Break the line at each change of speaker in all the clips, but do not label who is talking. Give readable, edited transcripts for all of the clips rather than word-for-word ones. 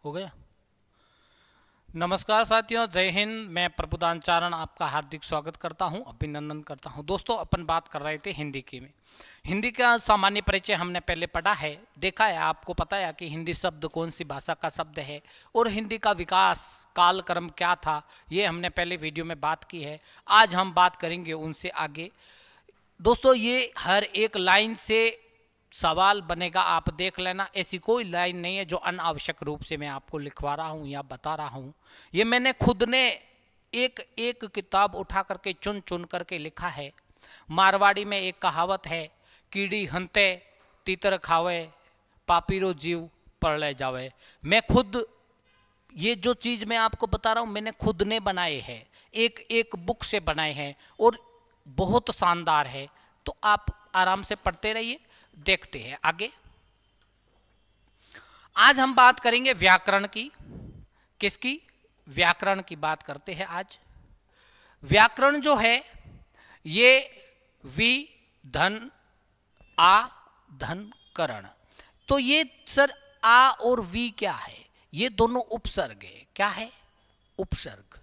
हो गया। नमस्कार साथियों, जय हिंद। मैं प्रभुदान चारण आपका हार्दिक स्वागत करता हूं, अभिनंदन करता हूं। दोस्तों, अपन बात कर रहे थे हिंदी की में। हिंदी का सामान्य परिचय हमने पहले पढ़ा है, देखा है, आपको पता है कि हिंदी शब्द कौन सी भाषा का शब्द है और हिंदी का विकास कालक्रम क्या था, ये हमने पहले वीडियो में बात की है। आज हम बात करेंगे उनसे आगे। दोस्तों, ये हर एक लाइन से सवाल बनेगा, आप देख लेना। ऐसी कोई लाइन नहीं है जो अनावश्यक रूप से मैं आपको लिखवा रहा हूँ या बता रहा हूँ। ये मैंने खुद ने एक एक किताब उठा करके चुन चुन करके लिखा है। मारवाड़ी में एक कहावत है, कीड़ी हंते तीतर खावे पापीरो जीव पड़ ले जावे। मैं खुद ये जो चीज़ मैं आपको बता रहा हूँ मैंने खुद ने बनाए हैं, एक एक बुक से बनाए हैं और बहुत शानदार है। तो आप आराम से पढ़ते रहिए। देखते हैं आगे। आज हम बात करेंगे व्याकरण की। किसकी? व्याकरण की बात करते हैं आज। व्याकरण जो है ये वि धन आ धन करण। तो ये सर आ और वी क्या है? ये दोनों उपसर्ग है। क्या है? उपसर्ग।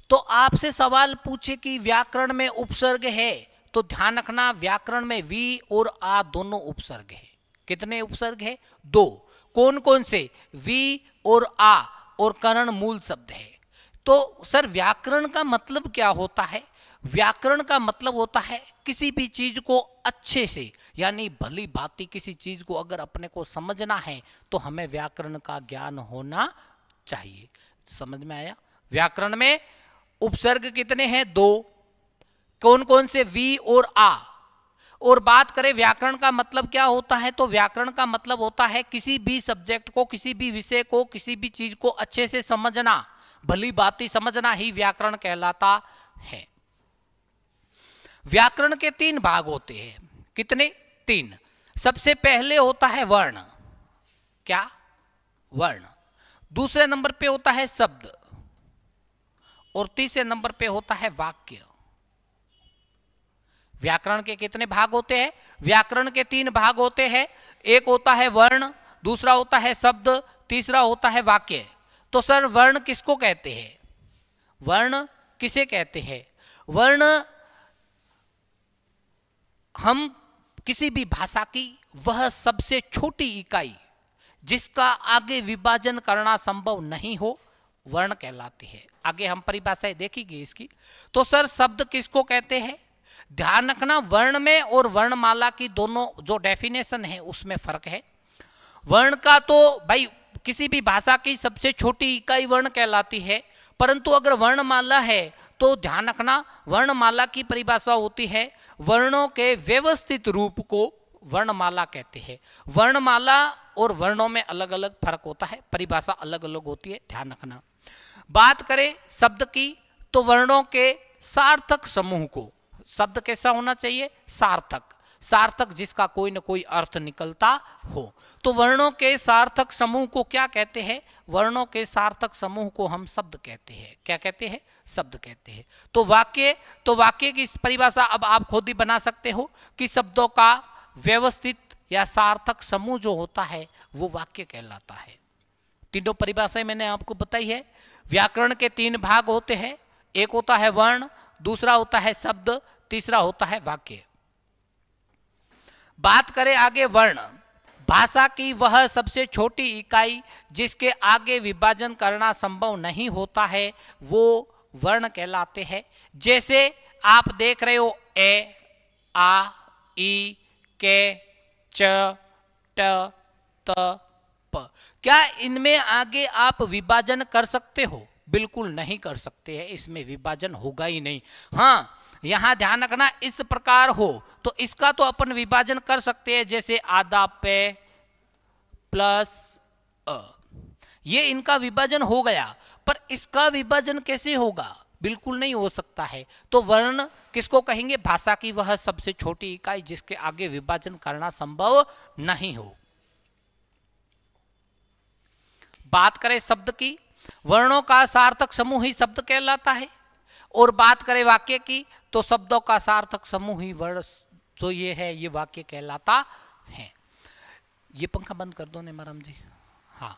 तो आपसे सवाल पूछे कि व्याकरण में उपसर्ग है, तो ध्यान रखना, व्याकरण में वी और आ दोनों उपसर्ग है। कितने उपसर्ग है? दो। कौन कौन से? वी और आ, और करण मूल शब्द है। तो सर व्याकरण का मतलब क्या होता है? व्याकरण का मतलब होता है किसी भी चीज को अच्छे से, यानी भली भांति किसी चीज को अगर अपने को समझना है तो हमें व्याकरण का ज्ञान होना चाहिए। समझ में आया? व्याकरण में उपसर्ग कितने हैं? दो। कौन कौन से? वी और आ। और बात करें व्याकरण का मतलब क्या होता है, तो व्याकरण का मतलब होता है किसी भी सब्जेक्ट को, किसी भी विषय को, किसी भी चीज को अच्छे से समझना, भली भांति समझना ही व्याकरण कहलाता है। व्याकरण के तीन भाग होते हैं। कितने? तीन। सबसे पहले होता है वर्ण। क्या? वर्ण। दूसरे नंबर पे होता है शब्द और तीसरे नंबर पे होता है वाक्य। व्याकरण के कितने भाग होते हैं? व्याकरण के तीन भाग होते हैं। एक होता है वर्ण, दूसरा होता है शब्द, तीसरा होता है वाक्य। तो सर वर्ण किसको कहते हैं? वर्ण किसे कहते हैं? वर्ण हम किसी भी भाषा की वह सबसे छोटी इकाई जिसका आगे विभाजन करना संभव नहीं हो, वर्ण कहलाते हैं। आगे हम परिभाषाएं देखेंगे इसकी। तो सर शब्द किसको कहते हैं? ध्यान रखना, वर्ण में और वर्णमाला की दोनों जो डेफिनेशन है उसमें फर्क है। वर्ण का तो भाई किसी भी भाषा की सबसे छोटी इकाई वर्ण कहलाती है, परंतु अगर वर्णमाला है तो ध्यान रखना, वर्णमाला की परिभाषा होती है वर्णों के व्यवस्थित रूप को वर्णमाला कहते हैं। वर्णमाला और वर्णों में अलग अलग फर्क होता है, परिभाषा अलग अलग होती है, ध्यान रखना। बात करें शब्द की, तो वर्णों के सार्थक समूह को, शब्द कैसा होना चाहिए? सार्थक। सार्थक जिसका कोई न कोई अर्थ निकलता हो। तो वर्णों के सार्थक समूह को क्या कहते हैं? वर्णों के सार्थक समूह को हम शब्द कहते हैं। क्या कहते हैं? शब्द कहते हैं। तो वाक्य की परिभाषा अब आप खुद ही बना सकते हो कि शब्दों का व्यवस्थित या सार्थक समूह जो होता है वो वाक्य कहलाता है। तीनों परिभाषाएं मैंने आपको बताई है। व्याकरण के तीन भाग होते हैं। एक होता है वर्ण, दूसरा होता है शब्द, तीसरा होता है वाक्य। बात करें आगे वर्ण। भाषा की वह सबसे छोटी इकाई जिसके आगे विभाजन करना संभव नहीं होता है वो वर्ण कहलाते हैं। जैसे आप देख रहे हो ए, आ, ई, के, च, ट, त, प। क्या इनमें आगे आप विभाजन कर सकते हो? बिल्कुल नहीं कर सकते हैं, इसमें विभाजन होगा ही नहीं। हाँ, यहां ध्यान रखना, इस प्रकार हो तो इसका तो अपन विभाजन कर सकते हैं, जैसे आधा पे प्लस अ, ये इनका विभाजन हो गया, पर इसका विभाजन कैसे होगा? बिल्कुल नहीं हो सकता है। तो वर्ण किसको कहेंगे? भाषा की वह सबसे छोटी इकाई जिसके आगे विभाजन करना संभव नहीं हो। बात करें शब्द की, वर्णों का सार्थक समूह ही शब्द कहलाता है। और बात करें वाक्य की, तो शब्दों का सार्थक समूह ही वर्ण जो ये है ये वाक्य कहलाता है। ये पंखा बंद कर दो नेमाराम जी। हाँ,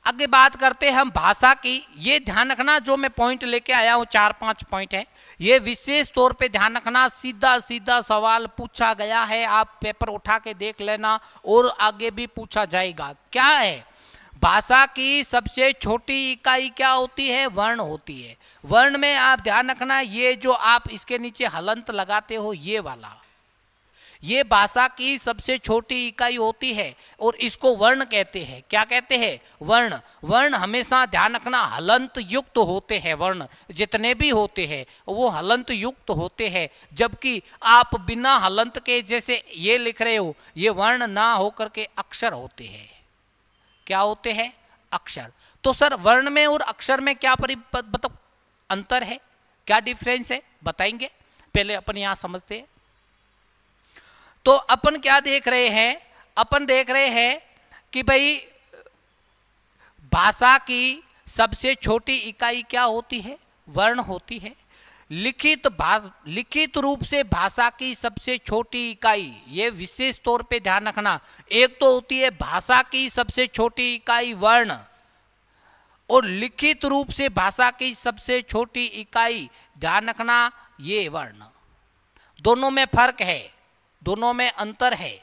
आगे बात करते हैं हम भाषा की। ये ध्यान रखना, जो मैं पॉइंट लेके आया हूँ 4-5 पॉइंट है, ये विशेष तौर पे ध्यान रखना। सीधा सीधा सवाल पूछा गया है, आप पेपर उठा के देख लेना और आगे भी पूछा जाएगा। क्या है? भाषा की सबसे छोटी इकाई क्या होती है? वर्ण होती है। वर्ण में आप ध्यान रखना, ये जो आप इसके नीचे हलंत लगाते हो, ये वाला, ये भाषा की सबसे छोटी इकाई होती है और इसको वर्ण कहते हैं। क्या कहते हैं? वर्ण। वर्ण हमेशा ध्यान रखना हलंत युक्त होते हैं। वर्ण जितने भी होते हैं वो हलंत युक्त होते हैं, जबकि आप बिना हलंत के जैसे ये लिख रहे हो, ये वर्ण ना होकर के अक्षर होते हैं। क्या होते हैं? अक्षर। तो सर वर्ण में और अक्षर में क्या मतलब अंतर है, क्या डिफरेंस है, बताएंगे? पहले अपन यहां समझते हैं। तो अपन क्या देख रहे हैं? अपन देख रहे हैं कि भाई भाषा की सबसे छोटी इकाई क्या होती है? वर्ण होती है। लिखित रूप से भाषा की सबसे छोटी इकाई, ये विशेष तौर पे ध्यान रखना, एक तो होती है भाषा की सबसे छोटी इकाई वर्ण, और लिखित रूप से भाषा की सबसे छोटी इकाई, ध्यान रखना, ये वर्ण। दोनों में फर्क है, दोनों में अंतर है।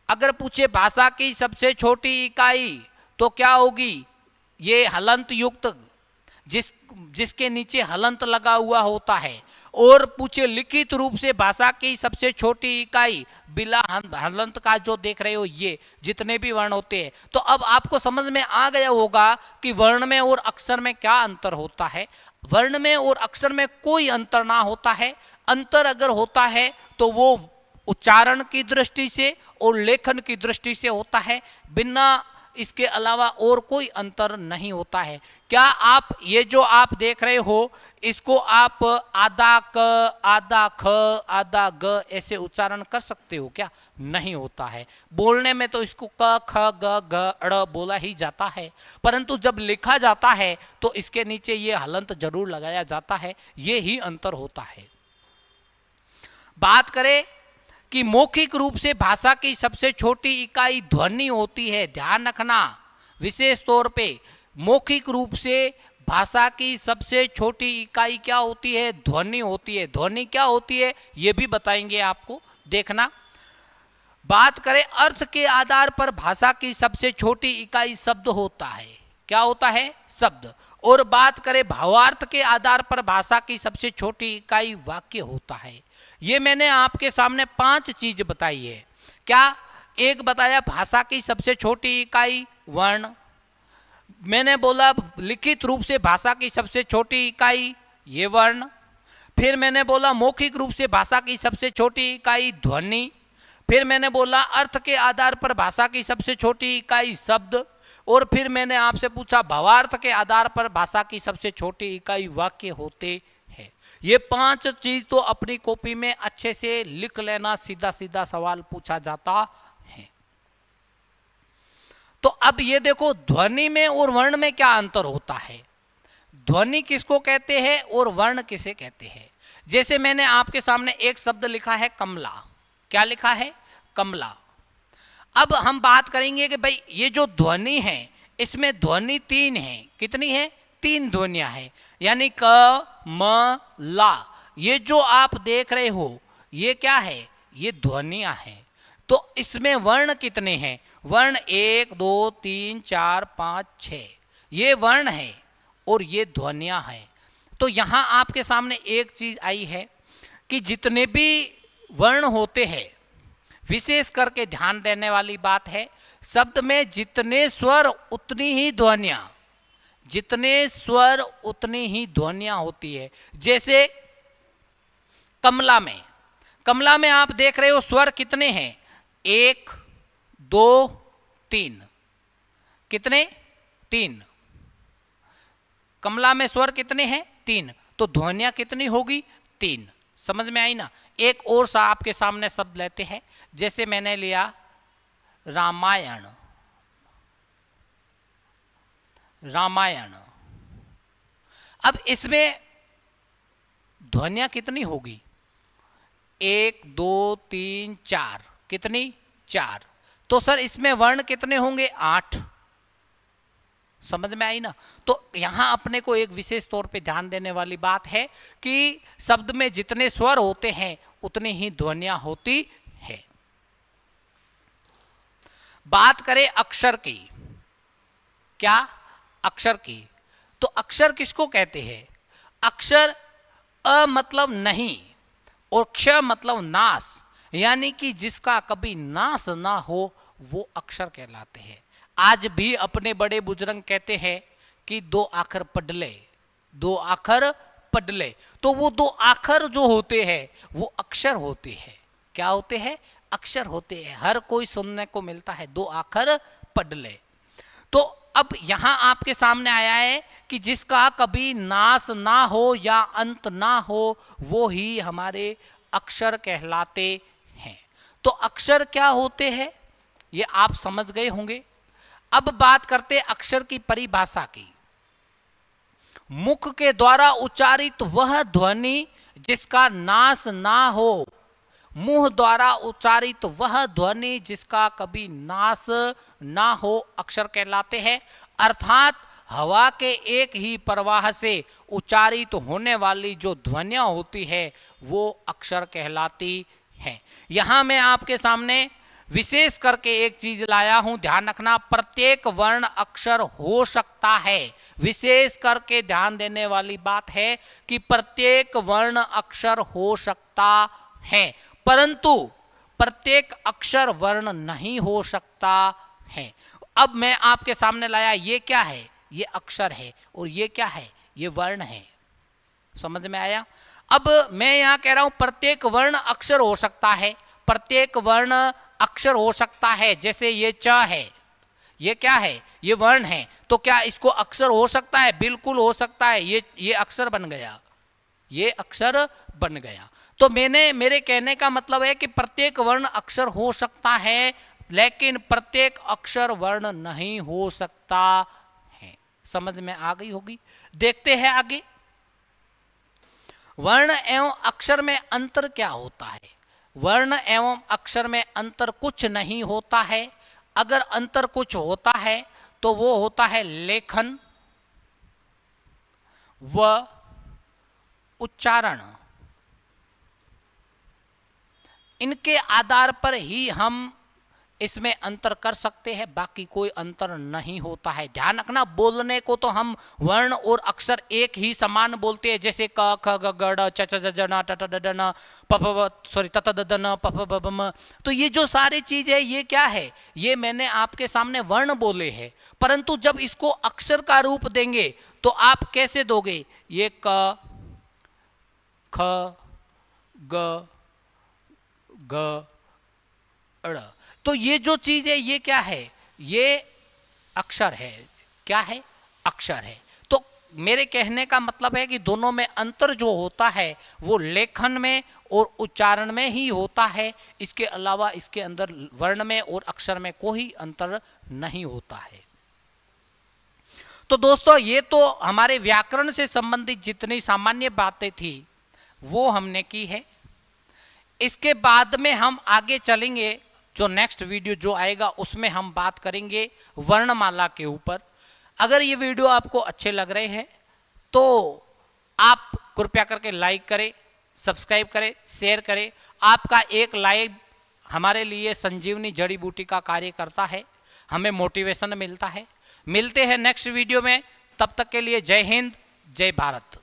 अगर पूछे भाषा की सबसे छोटी इकाई तो क्या होगी? ये हलंत युक्त, जिसके नीचे हलंत लगा हुआ होता है। और पूछे लिखित रूप से भाषा की सबसे छोटी इकाई बिना हलंत का, जो देख रहे हो ये जितने भी वर्ण होते हैं। तो अब आपको समझ में आ गया होगा कि वर्ण में और अक्षर में क्या अंतर होता है। वर्ण में और अक्षर में कोई अंतर ना होता है। अंतर अगर होता है तो वो उच्चारण की दृष्टि से और लेखन की दृष्टि से होता है, बिना इसके अलावा और कोई अंतर नहीं होता है। क्या आप ये जो आप देख रहे हो, इसको आप आधा क, आधा ख, आधा ग ऐसे उच्चारण कर सकते हो क्या? नहीं होता है। बोलने में तो इसको क, ख, ग, घ, ड़ बोला ही जाता है, परंतु जब लिखा जाता है तो इसके नीचे ये हलंत जरूर लगाया जाता है। ये ही अंतर होता है। बात करें कि मौखिक रूप से भाषा की सबसे छोटी इकाई ध्वनि होती है। ध्यान रखना, विशेष तौर पे मौखिक रूप से भाषा की सबसे छोटी इकाई क्या होती है? ध्वनि होती है। ध्वनि क्या होती है ये भी बताएंगे आपको, देखना। बात करें अर्थ के आधार पर भाषा की सबसे छोटी इकाई शब्द होता है। क्या होता है? शब्द। और बात करें भावार्थ के आधार पर भाषा की सबसे छोटी इकाई वाक्य होता है। ये मैंने आपके सामने 5 चीज बताई है। क्या? एक बताया भाषा की सबसे छोटी इकाई वर्ण, मैंने बोला लिखित रूप से भाषा की सबसे छोटी इकाई ये वर्ण, फिर मैंने बोला मौखिक रूप से भाषा की सबसे छोटी इकाई ध्वनि, फिर मैंने बोला अर्थ के आधार पर भाषा की सबसे छोटी इकाई शब्द, और फिर मैंने आपसे पूछा भावार्थ के आधार पर भाषा की सबसे छोटी इकाई वाक्य होते हैं। ये 5 चीज तो अपनी कॉपी में अच्छे से लिख लेना, सीधा सीधा सवाल पूछा जाता है। तो अब ये देखो ध्वनि में और वर्ण में क्या अंतर होता है। ध्वनि किसको कहते हैं और वर्ण किसे कहते हैं। जैसे मैंने आपके सामने एक शब्द लिखा है कमला। क्या लिखा है? कमला। अब हम बात करेंगे कि भाई ये जो ध्वनि है इसमें ध्वनि 3 है। कितनी है? 3 ध्वनियां हैं, यानी क, म, ला। ये जो आप देख रहे हो ये क्या है? ये ध्वनियां हैं। तो इसमें वर्ण कितने हैं? वर्ण 1 2 3 4 5 6, ये वर्ण है और ये ध्वनियां हैं। तो यहां आपके सामने एक चीज आई है कि जितने भी वर्ण होते हैं, विशेष करके ध्यान देने वाली बात है, शब्द में जितने स्वर उतनी ही ध्वनियां, जितने स्वर उतनी ही ध्वनियां होती है। जैसे कमला में, कमला में आप देख रहे हो स्वर कितने हैं? 1 2 3। कितने? 3। कमला में स्वर कितने हैं? 3। तो ध्वनियां कितनी होगी? 3। समझ में आई ना। एक और सा आपके सामने शब्द लेते हैं, जैसे मैंने लिया रामायण। रामायण। अब इसमें ध्वनियां कितनी होगी? 1 2 3 4। कितनी? 4। तो सर इसमें वर्ण कितने होंगे? 8। समझ में आई ना? तो यहां अपने को एक विशेष तौर पे ध्यान देने वाली बात है कि शब्द में जितने स्वर होते हैं उतनी ही ध्वनियां होती है। बात करें अक्षर की, क्या? अक्षर की। तो अक्षर किसको कहते हैं? अक्षर अ मतलब नहीं और क्ष मतलब नाश, यानी कि जिसका कभी नाश ना हो वो अक्षर कहलाते हैं। आज भी अपने बड़े बुजुर्ग कहते हैं कि 2 आखर पढ़ले, 2 आखर पढ़ले। तो वो 2 आखर जो होते हैं वो अक्षर होते हैं। क्या होते हैं? अक्षर होते हैं। हर कोई सुनने को मिलता है 2 आखर पढ़ले। तो अब यहां आपके सामने आया है कि जिसका कभी नाश ना हो या अंत ना हो वो ही हमारे अक्षर कहलाते हैं। तो अक्षर क्या होते हैं ये आप समझ गए होंगे। अब बात करते अक्षर की परिभाषा की। मुख के द्वारा उच्चारित वह ध्वनि जिसका नाश ना हो, मुंह द्वारा उच्चारित वह ध्वनि जिसका कभी नाश ना हो अक्षर कहलाते हैं। अर्थात हवा के एक ही प्रवाह से उच्चारित होने वाली जो ध्वनियां होती है वो अक्षर कहलाती हैं। यहां मैं आपके सामने विशेष करके एक चीज लाया हूं, ध्यान रखना, प्रत्येक वर्ण अक्षर हो सकता है। विशेष करके ध्यान देने वाली बात है कि प्रत्येक वर्ण अक्षर हो सकता है, परंतु प्रत्येक अक्षर वर्ण नहीं हो सकता है। अब मैं आपके सामने लाया, ये क्या है? ये अक्षर है और ये क्या है? ये वर्ण है। समझ में आया? अब मैं यहां कह रहा हूं प्रत्येक वर्ण अक्षर हो सकता है, प्रत्येक वर्ण अक्षर हो सकता है। जैसे ये च है, ये क्या है? ये वर्ण है। तो क्या इसको अक्षर हो सकता है? बिल्कुल हो सकता है। ये अक्षर बन गया, ये अक्षर बन गया। तो मेरे कहने का मतलब है कि प्रत्येक वर्ण अक्षर हो सकता है, लेकिन प्रत्येक अक्षर वर्ण नहीं हो सकता है। समझ में आ गई होगी। देखते हैं आगे। वर्ण एवं अक्षर में अंतर क्या होता है? वर्ण एवं अक्षर में अंतर कुछ नहीं होता है। अगर अंतर कुछ होता है तो वो होता है लेखन व उच्चारण। इनके आधार पर ही हम इसमें अंतर कर सकते हैं, बाकी कोई अंतर नहीं होता है। ध्यान रखना, बोलने को तो हम वर्ण और अक्षर एक ही समान बोलते हैं, जैसे क ख ग ग ड़ च च ज ज न ट ट ड ड न प प प सॉरी त त द द न प प ब ब म। तो ये जो सारी चीज है ये क्या है? ये मैंने आपके सामने वर्ण बोले हैं, परंतु जब इसको अक्षर का रूप देंगे तो आप कैसे दोगे? ये क ख ग ग ड़। तो ये जो चीज है ये क्या है? ये अक्षर है। क्या है? अक्षर है। तो मेरे कहने का मतलब है कि दोनों में अंतर जो होता है वो लेखन में और उच्चारण में ही होता है। इसके अलावा इसके अंदर वर्ण में और अक्षर में कोई अंतर नहीं होता है। तो दोस्तों ये तो हमारे व्याकरण से संबंधित जितनी सामान्य बातें थी वो हमने की है। इसके बाद में हम आगे चलेंगे, जो नेक्स्ट वीडियो जो आएगा उसमें हम बात करेंगे वर्णमाला के ऊपर। अगर ये वीडियो आपको अच्छे लग रहे हैं तो आप कृपया करके लाइक करें, सब्सक्राइब करें, शेयर करें। आपका एक लाइक हमारे लिए संजीवनी जड़ी बूटी का कार्य करता है, हमें मोटिवेशन मिलता है। मिलते हैं नेक्स्ट वीडियो में, तब तक के लिए जय हिंद, जय भारत।